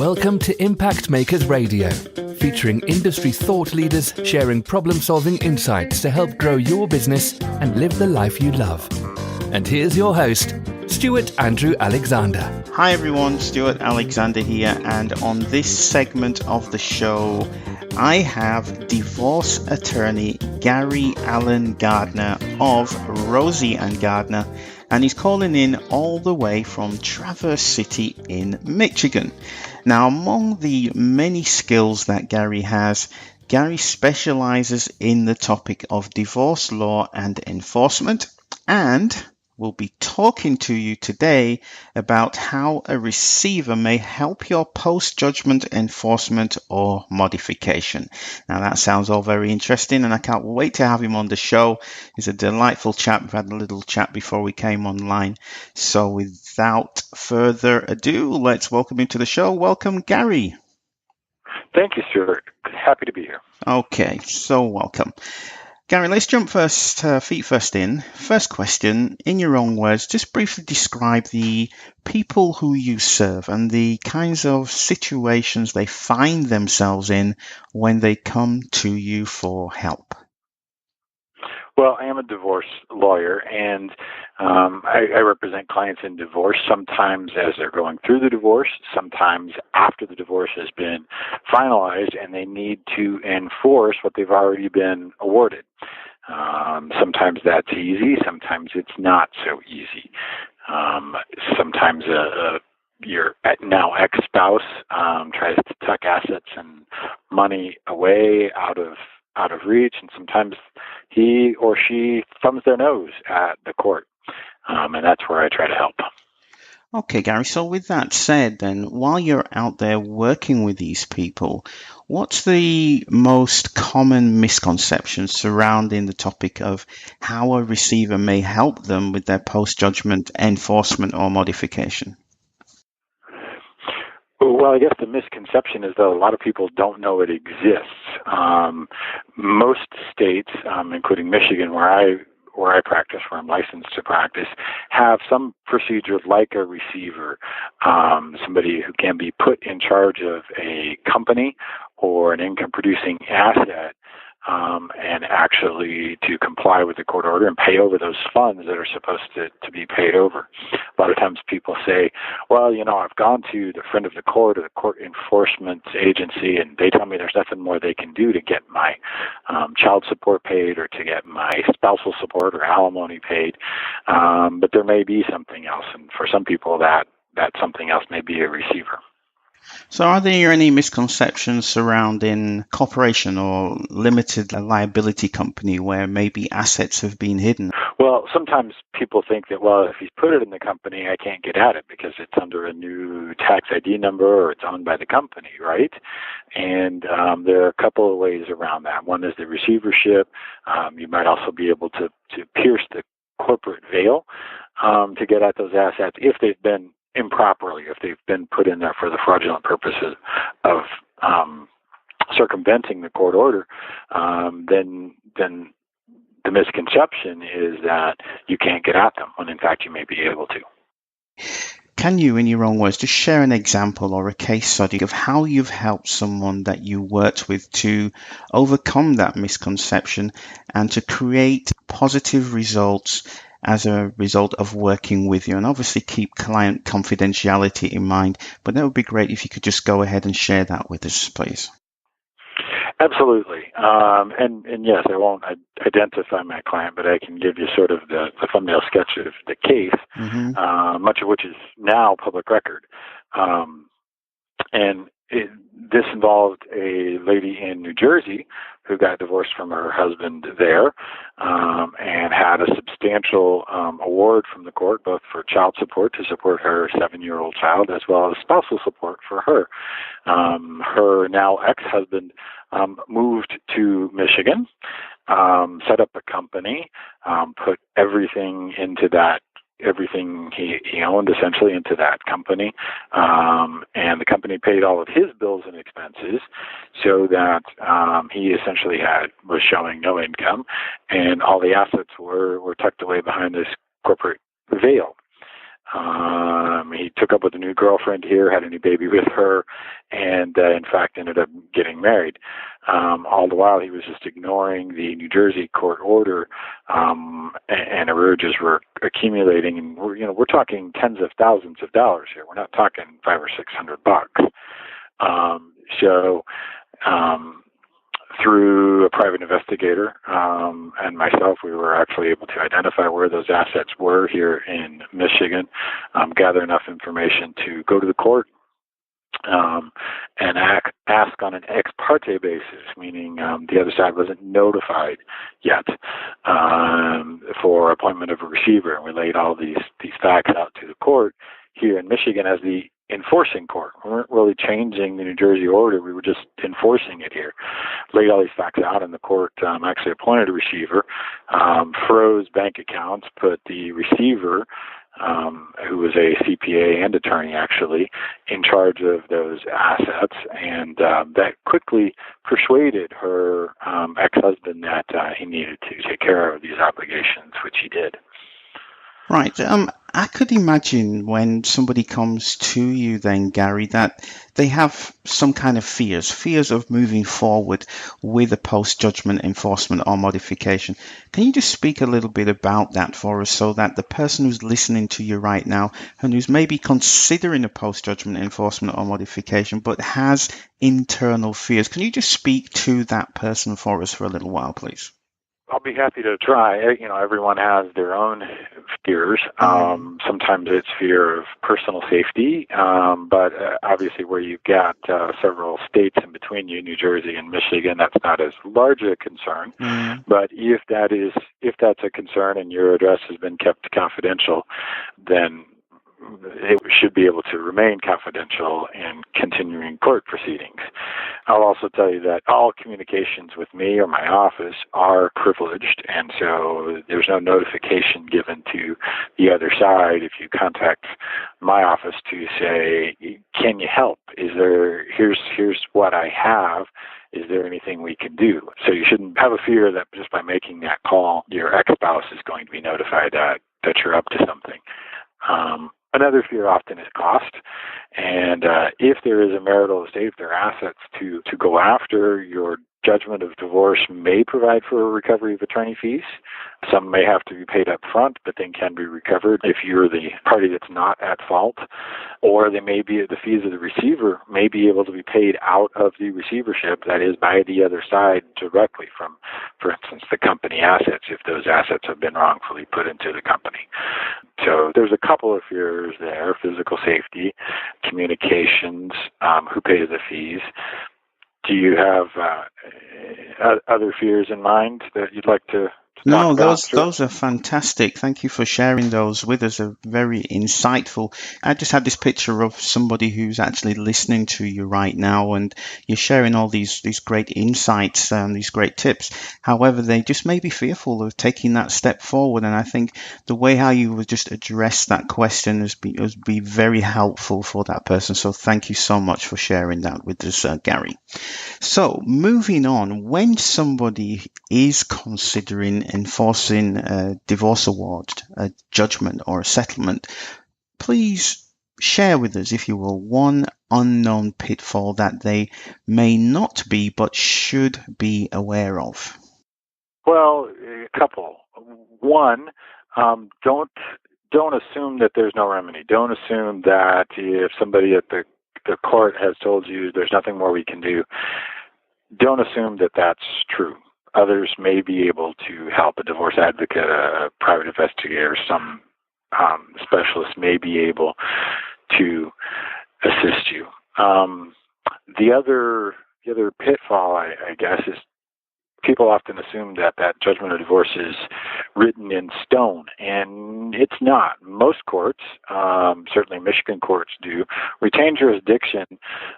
Welcome to Impact Makers Radio, featuring industry thought leaders sharing problem-solving insights to help grow your business and live the life you love. And here's your host, Stewart Andrew Alexander. Hi everyone, Stewart Alexander here, and on this segment of the show, I have divorce attorney Gary Allen Gardner of Rosi Gardner, and he's calling in all the way from Traverse City in Michigan. Now, among the many skills that Gary has, Gary specializes in the topic of divorce law and enforcement, and we'll be talking to you today about how a receiver may help your post-judgment enforcement or modification. Now that sounds all very interesting, and I can't wait to have him on the show. He's a delightful chap. We've had a little chat before we came online. So without further ado, let's welcome him to the show. Welcome, Gary. Thank you, Stuart. Happy to be here. Okay, so welcome. Gary, let's jump feet first in. First question, in your own words, just briefly describe the people who you serve and the kinds of situations they find themselves in when they come to you for help. Well, I am a divorce lawyer, and I represent clients in divorce, sometimes as they're going through the divorce, sometimes after the divorce has been finalized and they need to enforce what they've already been awarded. Sometimes that's easy, sometimes it's not so easy. Sometimes your now ex-spouse tries to tuck assets and money away out of reach, and sometimes he or she thumbs their nose at the court, and that's where I try to help. Okay, Gary, so with that said, then, while you're out there working with these people, what's the most common misconception surrounding the topic of how a receiver may help them with their post-judgment enforcement or modification? Well, I guess the misconception is that a lot of people don't know it exists. Most states, including Michigan, where I practice, where I'm licensed to practice, have some procedure like a receiver, somebody who can be put in charge of a company or an income-producing asset, and actually to comply with the court order and pay over those funds that are supposed to be paid over. A lot of times people say, well, I've gone to the friend of the court or the court enforcement agency, and they tell me there's nothing more they can do to get my child support paid or to get my spousal support or alimony paid. But there may be something else, and for some people that something else may be a receiver. So are there any misconceptions surrounding corporation or limited liability company where maybe assets have been hidden? Well, sometimes people think that, well, if he's put it in the company, I can't get at it because it's under a new tax ID number or it's owned by the company, right? And there are a couple of ways around that. One is the receivership. You might also be able to pierce the corporate veil to get at those assets if they've been improperly, if they've been put in there for the fraudulent purposes of circumventing the court order, then the misconception is that you can't get at them when in fact you may be able to. Can you, in your own words, just share an example or a case study of how you've helped someone that you worked with to overcome that misconception and to create positive results as a result of working with you? And obviously keep client confidentiality in mind, but that would be great if you could just go ahead and share that with us, please. Absolutely. And yes, I won't identify my client, but I can give you sort of the thumbnail sketch of the case, much of which is now public record. This involved a lady in New Jersey who got divorced from her husband there and had a substantial award from the court, both for child support to support her 7-year-old child as well as spousal support for her. Her now ex-husband moved to Michigan, set up a company, put everything he owned essentially into that company, and the company paid all of his bills and expenses so that he essentially was showing no income, and all the assets were tucked away behind this corporate veil. He took up with a new girlfriend here, had a new baby with her, and in fact ended up getting married. All the while he was just ignoring the New Jersey court order, and arrearages were accumulating. And we're talking tens of thousands of dollars here. We're not talking $500 or $600. Through a private investigator and myself, we were actually able to identify where those assets were here in Michigan, gather enough information to go to the court and ask on an ex parte basis, meaning the other side wasn't notified yet for appointment of a receiver. And we laid all these facts out to the court here in Michigan as the enforcing court. We weren't really changing the New Jersey order. We were just enforcing it here. Laid all these facts out, and the court actually appointed a receiver, froze bank accounts, put the receiver, who was a CPA and attorney actually, in charge of those assets, and that quickly persuaded her ex-husband that he needed to take care of these obligations, which he did. Right. I could imagine when somebody comes to you then, Gary, that they have some kind of fears of moving forward with a post-judgment enforcement or modification. Can you just speak a little bit about that for us so that the person who's listening to you right now and who's maybe considering a post-judgment enforcement or modification but has internal fears, can you just speak to that person for us for a little while, please? I'll be happy to try. Everyone has their own fears. Sometimes it's fear of personal safety, but obviously where you've got several states in between you, New Jersey and Michigan, that's not as large a concern. But if that's a concern and your address has been kept confidential, then it should be able to remain confidential in continuing court proceedings. I'll also tell you that all communications with me or my office are privileged, and so there's no notification given to the other side if you contact my office to say, can you help? Here's what I have. Is there anything we can do? So you shouldn't have a fear that just by making that call, your ex-spouse is going to be notified that you're up to something. Another fear often is cost, and if there is a marital estate, if there are assets to go after, your judgment of divorce may provide for a recovery of attorney fees. Some may have to be paid up front, but then can be recovered if you're the party that's not at fault, or they may be the fees of the receiver may be able to be paid out of the receivership, that is by the other side directly from, for instance, the company assets, if those assets have been wrongfully put into the company. So there's a couple of fears there: physical safety, communications, who pays the fees. Do you have other fears in mind that you'd like to No, those are fantastic. Thank you for sharing those with us. They're very insightful. I just had this picture of somebody who's actually listening to you right now, and you're sharing all these great insights and these great tips. However, they just may be fearful of taking that step forward. And I think the way how you would just address that question has be very helpful for that person. So thank you so much for sharing that with us, Gary. So moving on, when somebody is considering enforcing a divorce award, a judgment or a settlement, please share with us, if you will, one unknown pitfall that they may not be but should be aware of. Well, a couple. One, don't assume that there's no remedy. Don't assume that if somebody at the court has told you there's nothing more we can do, don't assume that that's true. Others may be able to help. A divorce advocate, a private investigator, some specialist may be able to assist you. The other pitfall, I guess, is people often assume that judgment of divorce is written in stone, and it's not. Most courts, certainly Michigan courts do, retain jurisdiction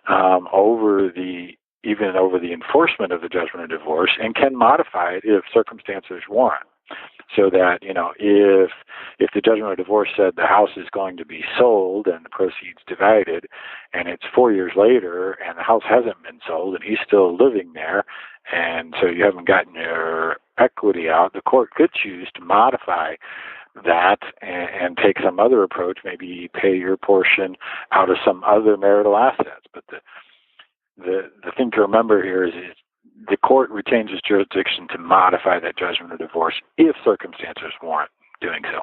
over the enforcement of the judgment of divorce, and can modify it if circumstances warrant. So that, if the judgment of divorce said the house is going to be sold and the proceeds divided, and it's 4 years later and the house hasn't been sold and he's still living there, and so you haven't gotten your equity out, the court could choose to modify that and take some other approach, maybe pay your portion out of some other marital assets. But the thing to remember here is the court retains its jurisdiction to modify that judgment of divorce if circumstances warrant doing so.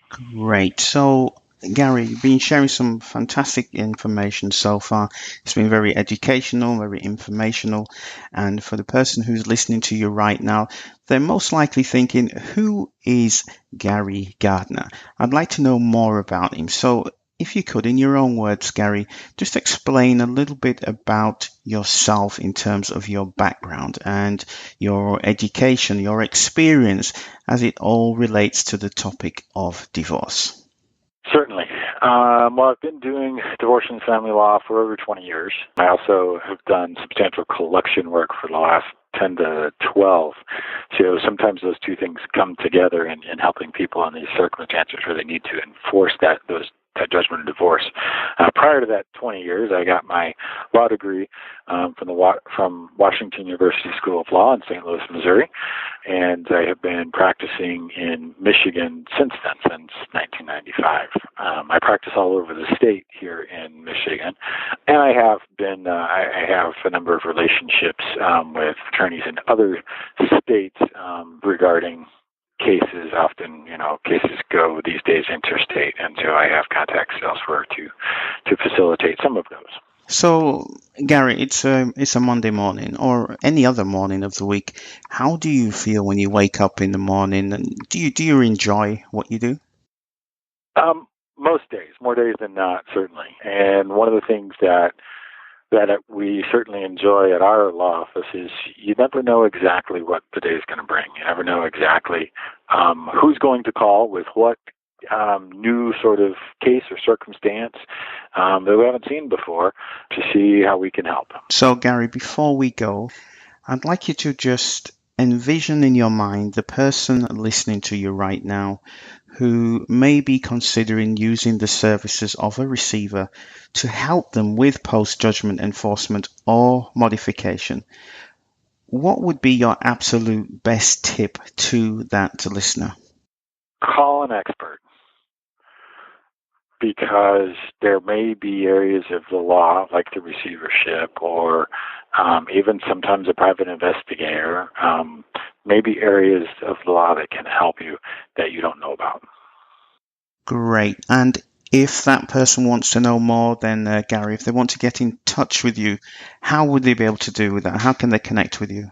Great. So, Gary, you've been sharing some fantastic information so far. It's been very educational, very informational. And for the person who's listening to you right now, they're most likely thinking, who is Gary Gardner? I'd like to know more about him. So if you could, in your own words, Gary, just explain a little bit about yourself in terms of your background and your education, your experience, as it all relates to the topic of divorce. Certainly. Well, I've been doing divorce and family law for over 20 years. I also have done substantial collection work for the last 10 to 12. So sometimes those two things come together in helping people in these circumstances where they need to enforce that judgment of divorce. Prior to that 20 years, I got my law degree from Washington University School of Law in St. Louis, Missouri, and I have been practicing in Michigan since then, since 1995. I practice all over the state here in Michigan, and I have a number of relationships with attorneys in other states regarding cases. Often, cases go these days interstate, and so I have contacts elsewhere to facilitate some of those. So, Gary, it's a Monday morning or any other morning of the week. How do you feel when you wake up in the morning? And do you enjoy what you do? Most days, more days than not, certainly. And one of the things that we certainly enjoy at our law office is you never know exactly what the day is going to bring. You never know exactly who's going to call with what new sort of case or circumstance that we haven't seen before, to see how we can help. So, Gary, before we go, I'd like you to just envision in your mind the person listening to you right now who may be considering using the services of a receiver to help them with post-judgment enforcement or modification. What would be your absolute best tip to that listener? Call an expert, because there may be areas of the law, like the receivership, or even sometimes a private investigator, maybe areas of the law that can help you that you don't know about. Great. And if that person wants to know more, then Gary, if they want to get in touch with you, how would they be able to do that? How can they connect with you?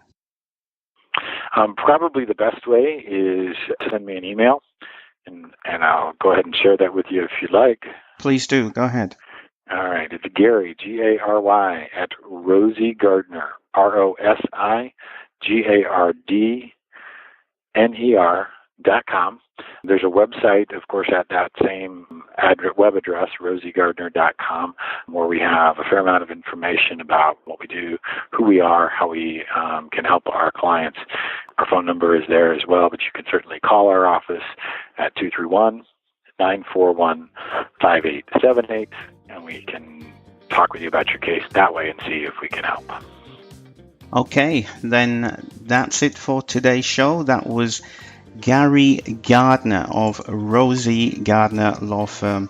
Probably the best way is to send me an email, and I'll go ahead and share that with you if you'd like. Please do. Go ahead. All right. It's Gary, Gary, at Rosi Gardner, ROSIGardner.com. There's a website, of course, at that same web address, rosigardner.com, where we have a fair amount of information about what we do, who we are, how we can help our clients. Our phone number is there as well, but you can certainly call our office at 231-941-5878, and we can talk with you about your case that way and see if we can help. Okay, then that's it for today's show. That was Gary Gardner of Rosi Gardner Law Firm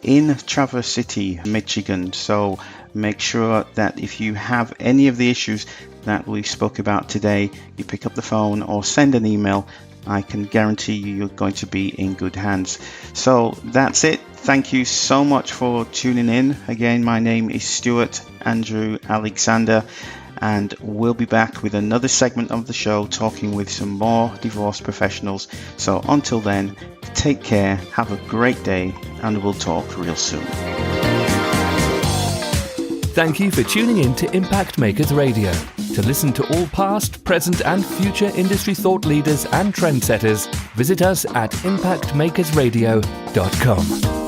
in Traverse City, Michigan. So make sure that if you have any of the issues that we spoke about today, you pick up the phone or send an email. I can guarantee you're going to be in good hands. So that's it. Thank you so much for tuning in. Again, my name is Stewart Andrew Alexander, and we'll be back with another segment of the show talking with some more divorce professionals. So until then, take care, have a great day, and we'll talk real soon. Thank you for tuning in to Impact Makers Radio. To listen to all past, present and future industry thought leaders and trendsetters, visit us at impactmakersradio.com.